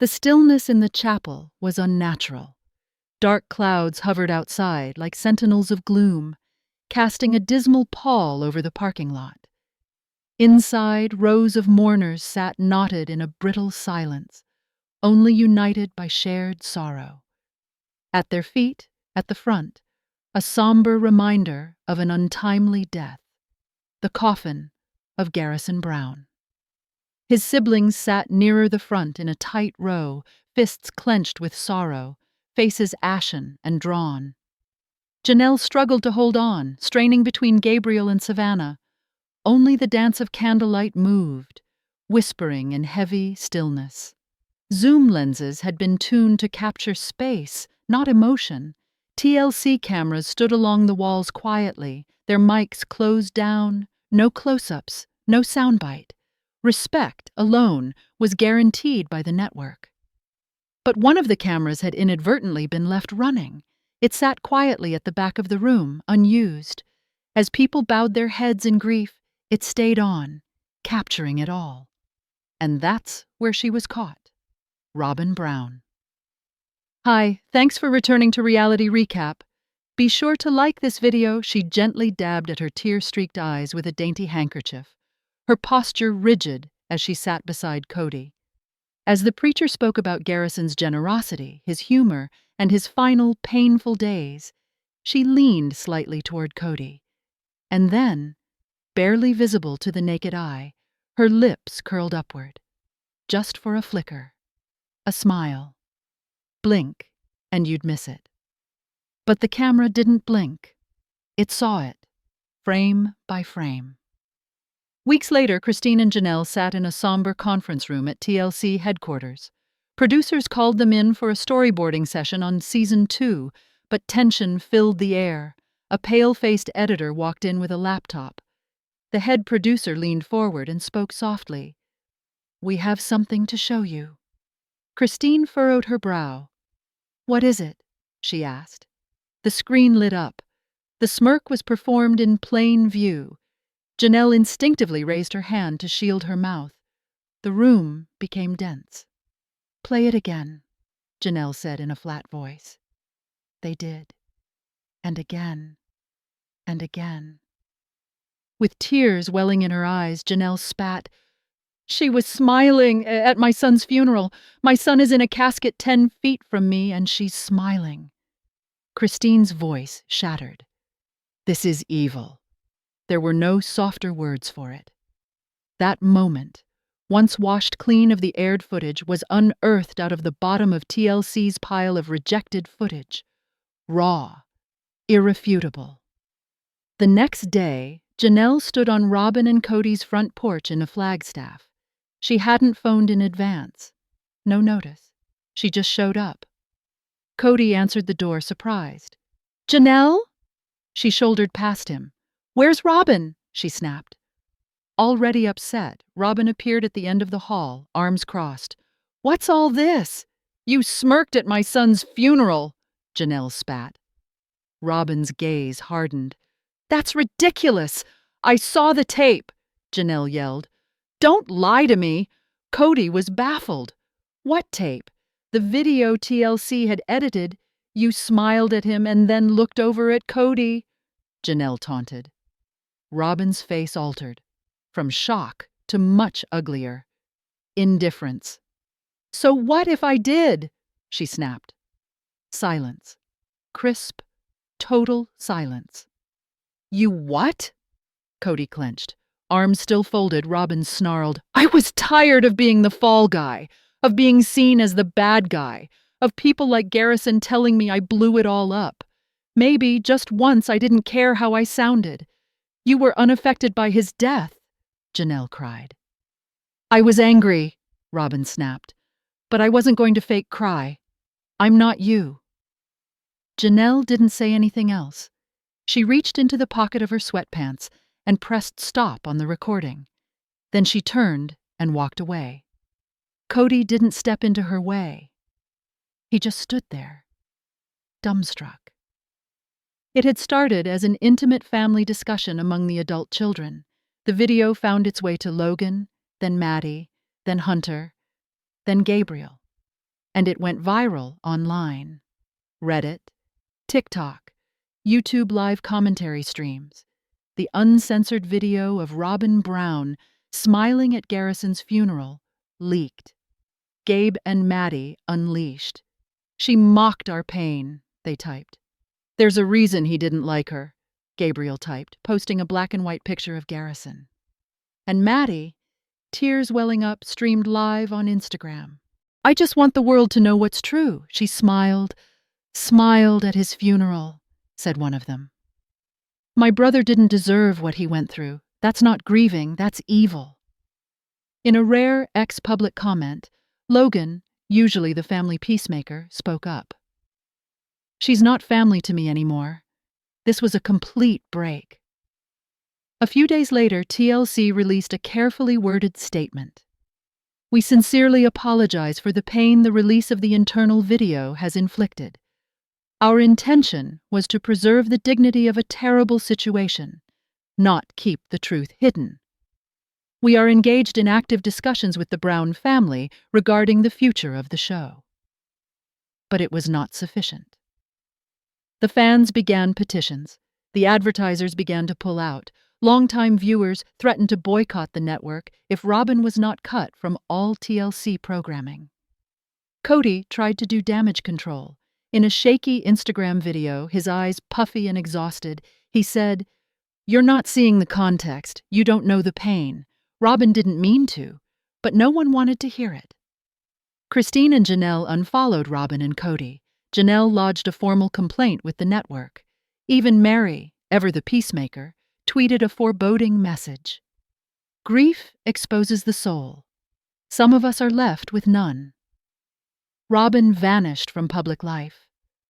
The stillness in the chapel was unnatural. Dark clouds hovered outside like sentinels of gloom, casting a dismal pall over the parking lot. Inside, rows of mourners sat knotted in a brittle silence, only united by shared sorrow. At their feet, at the front, a somber reminder of an untimely death, the coffin of Garrison Brown. His siblings sat nearer the front in a tight row, fists clenched with sorrow, faces ashen and drawn. Janelle struggled to hold on, straining between Gabriel and Savannah. Only the dance of candlelight moved, whispering in heavy stillness. Zoom lenses had been tuned to capture space, not emotion. TLC cameras stood along the walls quietly, their mics closed down, no close-ups, no soundbite. Respect, alone, was guaranteed by the network. But one of the cameras had inadvertently been left running. It sat quietly at the back of the room, unused. As people bowed their heads in grief, it stayed on, capturing it all. And that's where she was caught. Robyn Brown. Hi, thanks for returning to Reality Recap. Be sure to like this video. She gently dabbed at her tear-streaked eyes with a dainty handkerchief, her posture rigid as she sat beside Kody. As the preacher spoke about Garrison's generosity, his humor, and his final painful days, she leaned slightly toward Kody. And then, barely visible to the naked eye, her lips curled upward, just for a flicker, a smile. Blink, and you'd miss it. But the camera didn't blink. It saw it, frame by frame. Weeks later, Christine and Janelle sat in a somber conference room at TLC headquarters. Producers called them in for a storyboarding session on Season 2, but tension filled the air. A pale-faced editor walked in with a laptop. The head producer leaned forward and spoke softly. "We have something to show you." Christine furrowed her brow. "What is it?" she asked. The screen lit up. The smirk was performed in plain view. Janelle instinctively raised her hand to shield her mouth. The room became dense. "Play it again," Janelle said in a flat voice. They did. And again. And again. With tears welling in her eyes, Janelle spat. "She was smiling at my son's funeral. My son is in a casket 10 feet from me, and she's smiling." Christine's voice shattered. "This is evil." There were no softer words for it. That moment, once washed clean of the aired footage, was unearthed out of the bottom of TLC's pile of rejected footage. Raw. Irrefutable. The next day, Janelle stood on Robyn and Kody's front porch in a Flagstaff. She hadn't phoned in advance. No notice. She just showed up. Kody answered the door, surprised. "Janelle?" She shouldered past him. "Where's Robyn?" she snapped. Already upset, Robyn appeared at the end of the hall, arms crossed. "What's all this?" "You smirked at my son's funeral," Janelle spat. Robyn's gaze hardened. "That's ridiculous! I saw the tape," Janelle yelled. "Don't lie to me." Kody was baffled. "What tape?" "The video TLC had edited. You smiled at him and then looked over at Kody," Janelle taunted. Robyn's face altered, from shock to much uglier. Indifference. "So what if I did?" she snapped. Silence. Crisp, total silence. "You what?" Kody clenched. Arms still folded, Robyn snarled. "I was tired of being the fall guy, of being seen as the bad guy, of people like Garrison telling me I blew it all up. Maybe, just once, I didn't care how I sounded. You were unaffected by his death," Janelle cried. "I was angry," Robyn snapped, "but I wasn't going to fake cry. I'm not you." Janelle didn't say anything else. She reached into the pocket of her sweatpants and pressed stop on the recording. Then she turned and walked away. Kody didn't step into her way. He just stood there, dumbstruck. It had started as an intimate family discussion among the adult children. The video found its way to Logan, then Maddie, then Hunter, then Gabriel. and it went viral online. Reddit, TikTok, YouTube live commentary streams. The uncensored video of Robyn Brown smiling at Garrison's funeral leaked. Gabe and Maddie unleashed. "She mocked our pain," they typed. "There's a reason he didn't like her," Gabriel typed, posting a black and white picture of Garrison. And Maddie, tears welling up, streamed live on Instagram. "I just want the world to know what's true." She smiled at his funeral, said one of them. "My brother didn't deserve what he went through. That's not grieving, that's evil." In a rare ex-public comment, Logan, usually the family peacemaker, spoke up. "She's not family to me anymore. This was a complete break." A few days later, TLC released a carefully worded statement. "We sincerely apologize for the pain the release of the internal video has inflicted. Our intention was to preserve the dignity of a terrible situation, not keep the truth hidden. We are engaged in active discussions with the Brown family regarding the future of the show." But it was not sufficient. The fans began petitions. The advertisers began to pull out. Longtime viewers threatened to boycott the network if Robyn was not cut from all TLC programming. Kody tried to do damage control. In a shaky Instagram video, his eyes puffy and exhausted, he said, "You're not seeing the context. You don't know the pain. Robyn didn't mean to, but no one wanted to hear it." Christine and Janelle unfollowed Robyn and Kody. Janelle lodged a formal complaint with the network. Even Meri, ever the peacemaker, tweeted a foreboding message. "Grief exposes the soul. Some of us are left with none." Robyn vanished from public life.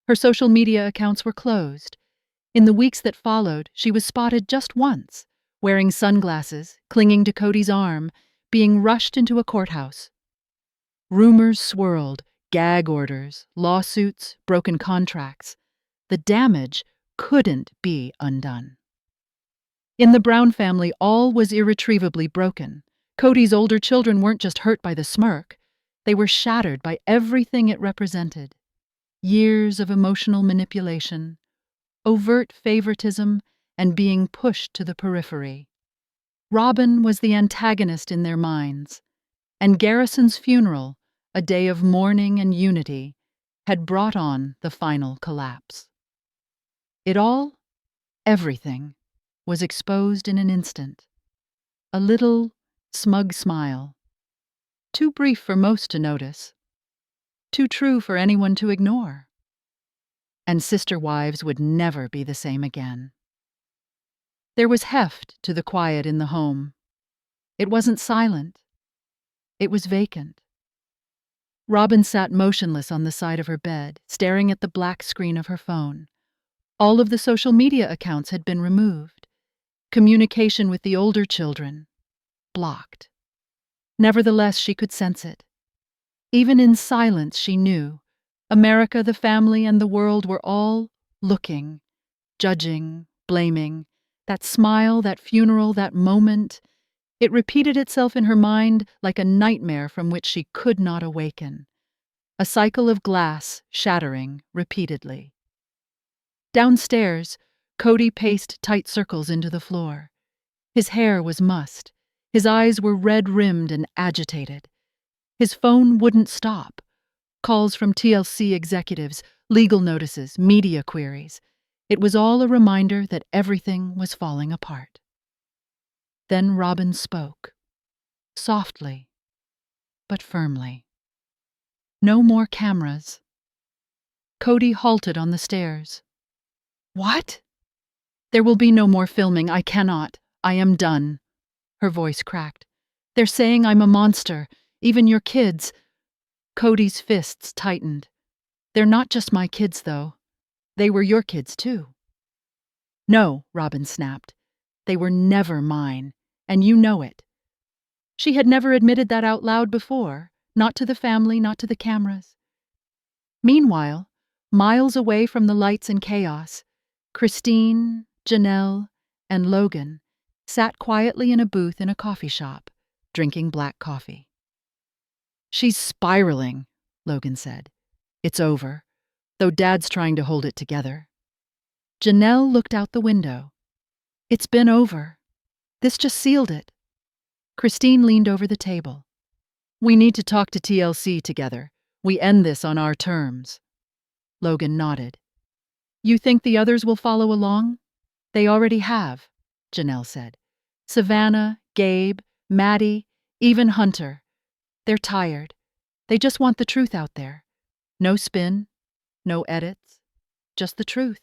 Her social media accounts were closed. In the weeks that followed, she was spotted just once, wearing sunglasses, clinging to Kody's arm, being rushed into a courthouse. Rumors swirled, gag orders, lawsuits, broken contracts. The damage couldn't be undone. In the Brown family, all was irretrievably broken. Kody's older children weren't just hurt by the smirk. They were shattered by everything it represented. Years of emotional manipulation, overt favoritism, and being pushed to the periphery. Robyn was the antagonist in their minds, and Garrison's funeral, a day of mourning and unity, had brought on the final collapse. It all, everything, was exposed in an instant. A little, smug smile. Too brief for most to notice. Too true for anyone to ignore. And sister wives would never be the same again. There was heft to the quiet in the home. It wasn't silent. It was vacant. Robyn sat motionless on the side of her bed, staring at the black screen of her phone. All of the social media accounts had been removed. Communication with the older children, blocked. Nevertheless, she could sense it. Even in silence, she knew America, the family, and the world were all looking, judging, blaming. That smile, that funeral, that moment, it repeated itself in her mind like a nightmare from which she could not awaken. A cycle of glass shattering repeatedly. Downstairs, Kody paced tight circles into the floor. His hair was mussed. His eyes were red-rimmed and agitated. His phone wouldn't stop. Calls from TLC executives, legal notices, media queries. It was all a reminder that everything was falling apart. Then Robyn spoke, softly, but firmly. "No more cameras." Kody halted on the stairs. "What?" "There will be no more filming. I cannot. I am done." Her voice cracked. "They're saying I'm a monster. Even your kids." Kody's fists tightened. "They're not just my kids, though. They were your kids, too." "No," Robyn snapped. "They were never mine, and you know it." She had never admitted that out loud before, not to the family, not to the cameras. Meanwhile, miles away from the lights and chaos, Christine, Janelle, and Logan sat quietly in a booth in a coffee shop, drinking black coffee. "She's spiraling," Logan said. It's over, though Dad's trying to hold it together. Janelle looked out the window. It's been over. This just sealed it. Christine leaned over the table. We need to talk to TLC together. We end this on our terms. Logan nodded. You think the others will follow along? They already have, Janelle said. Savannah, Gabe, Maddie, even Hunter. They're tired. They just want the truth out there. No spin, no edits, just the truth.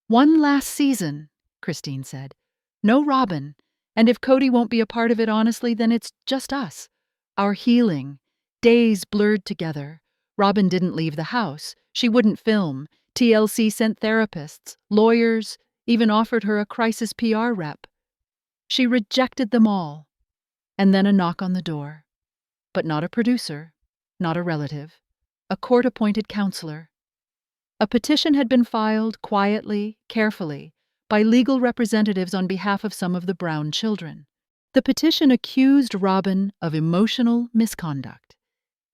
One last season, Christine said. No Robyn. And if Kody won't be a part of it honestly, then it's just us. Our healing. Days blurred together. Robyn didn't leave the house. She wouldn't film. TLC sent therapists, lawyers, even offered her a crisis PR rep. She rejected them all. And then a knock on the door. But not a producer, not a relative, a court-appointed counselor. A petition had been filed quietly, carefully, by legal representatives on behalf of some of the Brown children. The petition accused Robyn of emotional misconduct.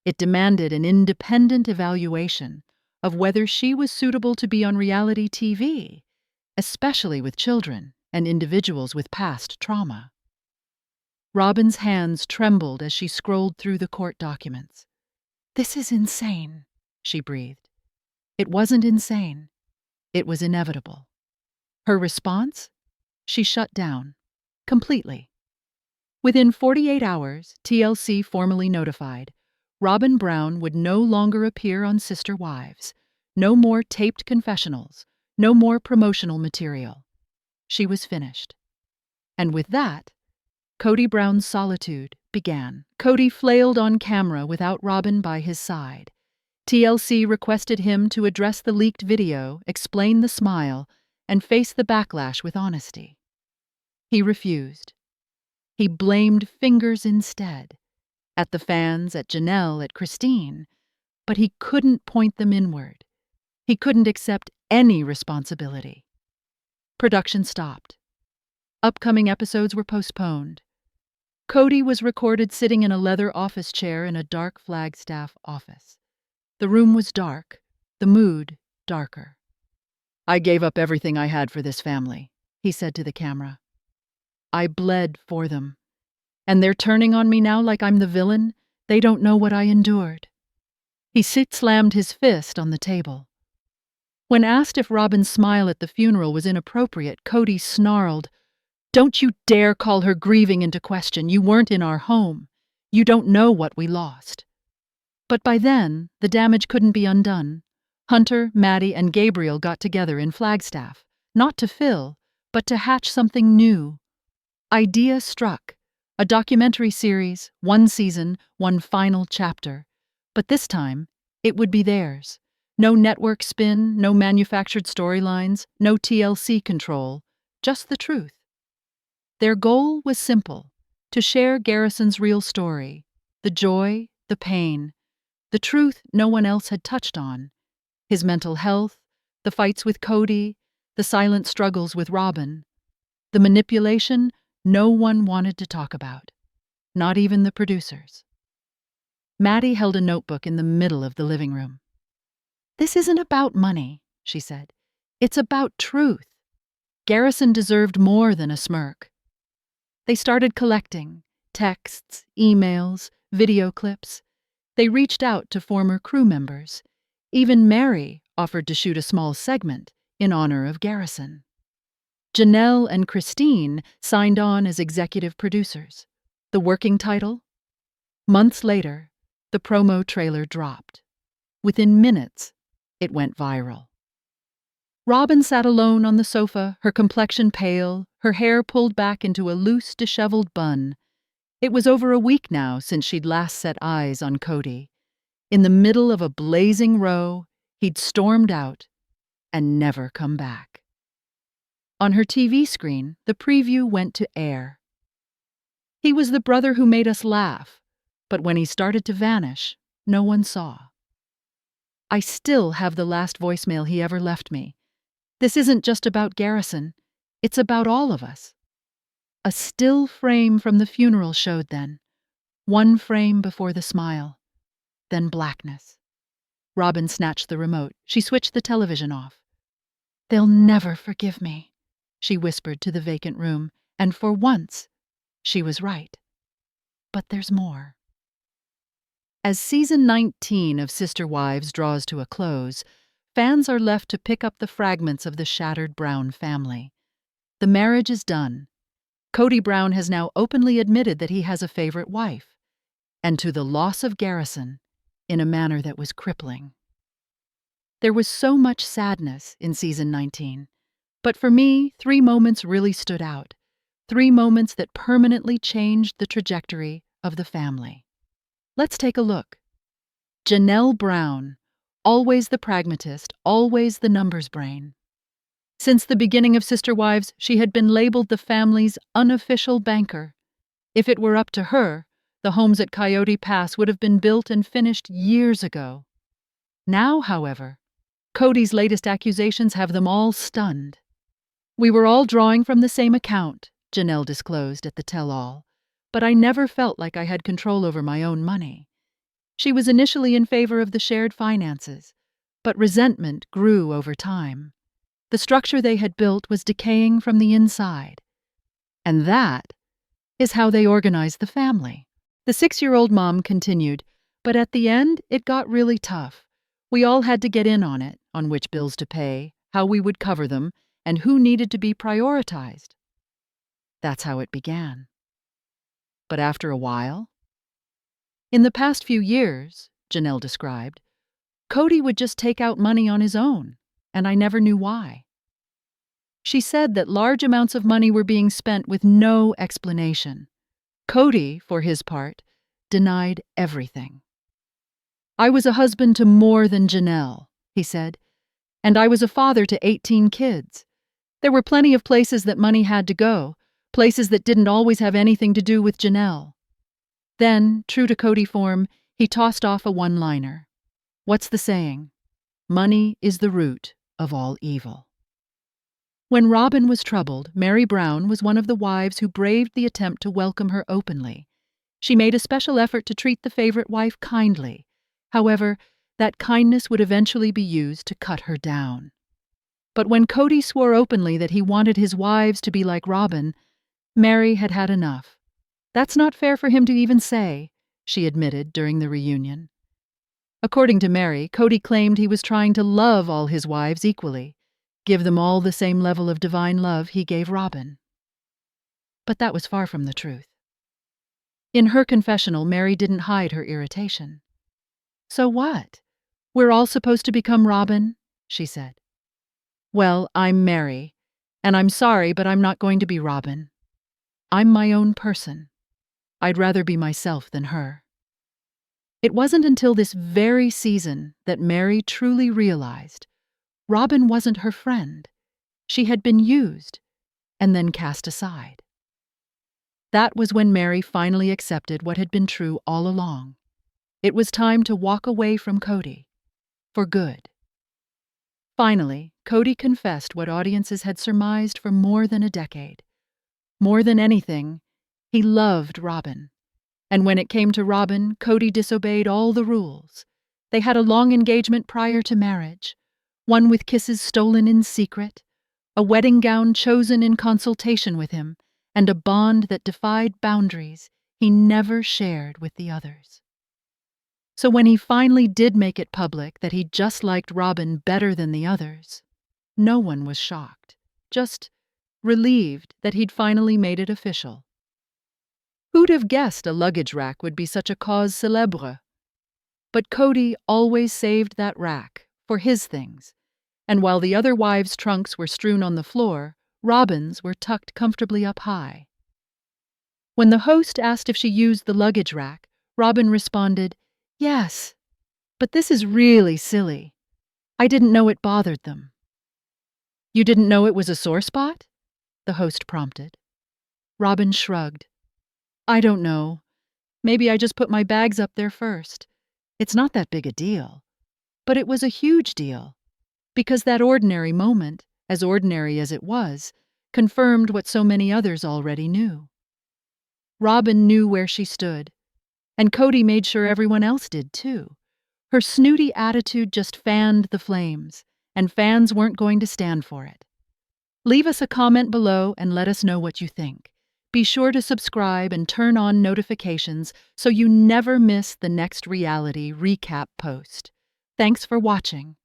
It demanded an independent evaluation of whether she was suitable to be on reality TV, especially with children and individuals with past trauma. Robyn's hands trembled as she scrolled through the court documents. This is insane, she breathed. It wasn't insane. It was inevitable. Her response? She shut down. Completely. Within 48 hours, TLC formally notified, Robyn Brown would no longer appear on Sister Wives. No more taped confessionals. No more promotional material. She was finished. And with that, Kody Brown's solitude began. Kody flailed on camera without Robyn by his side. TLC requested him to address the leaked video, explain the smile, and face the backlash with honesty. He refused. He blamed fingers instead. At the fans, at Janelle, at Christine. But he couldn't point them inward. He couldn't accept any responsibility. Production stopped. Upcoming episodes were postponed. Kody was recorded sitting in a leather office chair in a dark Flagstaff office. The room was dark, the mood darker. I gave up everything I had for this family, he said to the camera. I bled for them. And they're turning on me now like I'm the villain? They don't know what I endured. He slammed his fist on the table. When asked if Robyn's smile at the funeral was inappropriate, Kody snarled, Don't you dare call her grieving into question. You weren't in our home. You don't know what we lost. But by then, the damage couldn't be undone. Hunter, Maddie, and Gabriel got together in Flagstaff, not to fill, but to hatch something new. Idea struck. A documentary series, one season, one final chapter. But this time, it would be theirs. No network spin, no manufactured storylines, no TLC control, just the truth. Their goal was simple, to share Garrison's real story, the joy, the pain, the truth no one else had touched on, his mental health, the fights with Kody, the silent struggles with Robyn, the manipulation no one wanted to talk about, not even the producers. Maddie held a notebook in the middle of the living room. This isn't about money, she said. It's about truth. Garrison deserved more than a smirk. They started collecting texts, emails, video clips. They reached out to former crew members. Even Meri offered to shoot a small segment in honor of Garrison. Janelle and Christine signed on as executive producers. The working title? Months later, the promo trailer dropped. Within minutes, it went viral. Robyn sat alone on the sofa, her complexion pale, her hair pulled back into a loose, disheveled bun. It was over a week now since she'd last set eyes on Kody. In the middle of a blazing row, he'd stormed out and never come back. On her TV screen, the preview went to air. He was the brother who made us laugh, but when he started to vanish, no one saw. I still have the last voicemail he ever left me. This isn't just about Garrison, it's about all of us. A still frame from the funeral showed then, one frame before the smile. then blackness. Robyn snatched the remote. She switched the television off. "They'll never forgive me," she whispered to the vacant room, and for once, she was right. But there's more. As season 19 of Sister Wives draws to a close, fans are left to pick up the fragments of the shattered Brown family. The marriage is done. Kody Brown has now openly admitted that he has a favorite wife, and to the loss of Garrison in a manner that was crippling. There was so much sadness in season 19, but for me, 3 moments really stood out. 3 moments that permanently changed the trajectory of the family. Let's take a look. Janelle Brown, always the pragmatist, always the numbers brain. Since the beginning of Sister Wives, she had been labeled the family's unofficial banker. If it were up to her, the homes at Coyote Pass would have been built and finished years ago. Now, however, Kody's latest accusations have them all stunned. "We were all drawing from the same account," Janelle disclosed at the tell-all, "but I never felt like I had control over my own money." She was initially in favor of the shared finances, but resentment grew over time. The structure they had built was decaying from the inside. And that is how they organized the family. The 6-year-old mom continued, "But at the end, it got really tough. We all had to get in on which bills to pay, how we would cover them, and who needed to be prioritized." That's how it began. But after a while, in the past few years, Janelle described, Kody would just take out money on his own, and I never knew why. She said that large amounts of money were being spent with no explanation. Kody, for his part, denied everything. "I was a husband to more than Janelle," he said, "and I was a father to 18 kids. There were plenty of places that money had to go, places that didn't always have anything to do with Janelle." Then, true to Kody form, he tossed off a one-liner. "What's the saying? Money is the root of all evil." When Robyn was troubled, Meri Brown was one of the wives who braved the attempt to welcome her openly. She made a special effort to treat the favorite wife kindly. However, that kindness would eventually be used to cut her down. But when Kody swore openly that he wanted his wives to be like Robyn, Meri had had enough. "That's not fair for him to even say," she admitted during the reunion. According to Meri, Kody claimed he was trying to love all his wives equally, give them all the same level of divine love he gave Robyn. But that was far from the truth. In her confessional, Meri didn't hide her irritation. "So what? We're all supposed to become Robyn," she said. "Well, I'm Meri, and I'm sorry, but I'm not going to be Robyn. I'm my own person. I'd rather be myself than her." It wasn't until this very season that Meri truly realized Robyn wasn't her friend. She had been used and then cast aside. That was when Meri finally accepted what had been true all along. It was time to walk away from Kody. For good. Finally, Kody confessed what audiences had surmised for more than a decade. More than anything, he loved Robyn. And when it came to Robyn, Kody disobeyed all the rules. They had a long engagement prior to marriage, one with kisses stolen in secret, a wedding gown chosen in consultation with him, and a bond that defied boundaries he never shared with the others. So when he finally did make it public that he just liked Robyn better than the others, no one was shocked, just relieved that he'd finally made it official. Who'd have guessed a luggage rack would be such a cause célèbre? But Kody always saved that rack for his things, and while the other wives' trunks were strewn on the floor, Robyn's were tucked comfortably up high. When the host asked if she used the luggage rack, Robyn responded, "Yes, but this is really silly. I didn't know it bothered them." "You didn't know it was a sore spot?" the host prompted. Robyn shrugged. "I don't know. Maybe I just put my bags up there first. It's not that big a deal." But it was a huge deal, because that ordinary moment, as ordinary as it was, confirmed what so many others already knew. Robyn knew where she stood, and Kody made sure everyone else did too. Her snooty attitude just fanned the flames, and fans weren't going to stand for it. Leave us a comment below and let us know what you think. Be sure to subscribe and turn on notifications so you never miss the next reality recap post. Thanks for watching.